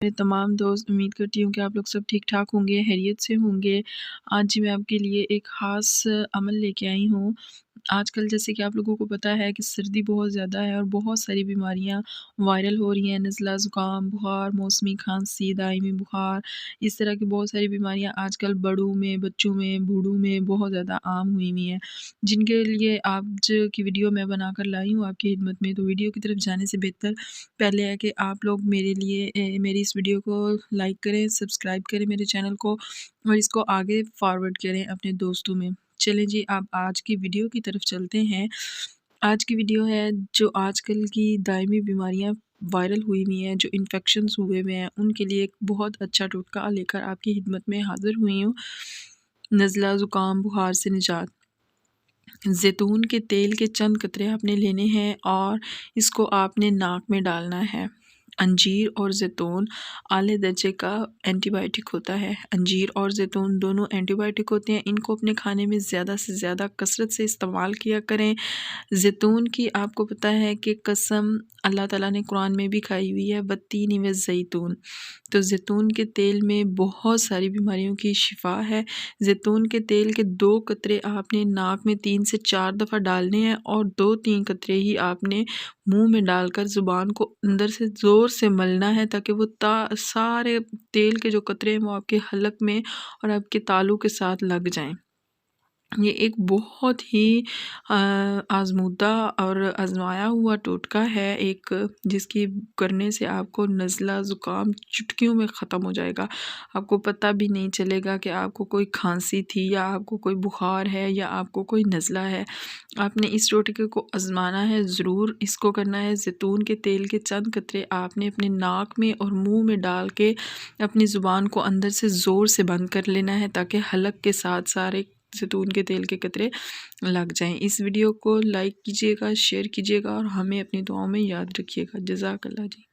मेरे तमाम दोस्त, उम्मीद करती हूँ कि आप लोग सब ठीक ठाक होंगे, खैरियत से होंगे। आज मैं आपके लिए एक ख़ास अमल लेके आई हूँ। आजकल जैसे कि आप लोगों को पता है कि सर्दी बहुत ज़्यादा है और बहुत सारी बीमारियाँ वायरल हो रही हैं। नज़ला, ज़ुकाम, बुखार, मौसमी खांसी, दायमी बुखार, इस तरह की बहुत सारी बीमारियाँ आजकल बड़ों में, बच्चों में, बूढ़ों में बहुत ज़्यादा आम हुई हुई हैं, जिनके लिए आज की वीडियो मैं बनाकर लाई हूँ आपकी खिदमत में। तो वीडियो की तरफ जाने से बेहतर पहले है कि आप लोग मेरे लिए मेरी इस वीडियो को लाइक करें, सब्सक्राइब करें मेरे चैनल को और इसको आगे फॉरवर्ड करें अपने दोस्तों में। चलें जी, आप आज की वीडियो की तरफ चलते हैं। आज की वीडियो है जो आजकल की दायमी बीमारियां वायरल हुई हुई हैं, जो इन्फेक्शंस हुए हुए हैं, उनके लिए एक बहुत अच्छा टोटका लेकर आपकी खिदमत में हाजिर हुई हूँ। नज़ला, ज़ुकाम, बुखार से निजात। ज़ैतून के तेल के चंद कतरे आपने लेने हैं और इसको आपने नाक में डालना है। अंजीर और ज़ैतून आले दर्जे का एंटीबायोटिक होता है। अंजीर और ज़ैतून दोनों एंटीबायोटिक होते हैं। इनको अपने खाने में ज़्यादा से ज़्यादा कसरत से इस्तेमाल किया करें। ज़ैतून की आपको पता है कि कसम अल्लाह ताला ने कुरान में भी खाई हुई है, वत्तीन व ज़ैतून। तो ज़ैतून के तेल में बहुत सारी बीमारियों की शिफा है। ज़ैतून के तेल के 2 कतरे आपने नाक में 3 से 4 दफ़ा डालने हैं और 2-3 कतरे ही आपने मुंह में डालकर ज़ुबान को अंदर से ज़ोर से मलना है, ताकि वो सारे तेल के जो कतरे हैं वो आपके हलक में और आपके तालू के साथ लग जाएं। ये एक बहुत ही आज़मूदा और आज़माया हुआ टोटका है, एक जिसकी करने से आपको नज़ला ज़ुकाम चुटकियों में ख़त्म हो जाएगा। आपको पता भी नहीं चलेगा कि आपको कोई खांसी थी या आपको कोई बुखार है या आपको कोई नज़ला है। आपने इस टोटके को आज़माना है ज़रूर। इसको करना है, ज़ैतून के तेल के चंद कतरे आपने अपने नाक में और मुंह में डाल के अपनी ज़ुबान को अंदर से ज़ोर से बंद कर लेना है, ताकि हलक के साथ सारे ज़ैतून के तेल के कतरे लग जाएं। इस वीडियो को लाइक कीजिएगा, शेयर कीजिएगा और हमें अपनी दुआओं में याद रखिएगा। जज़ाकल्लाह जी।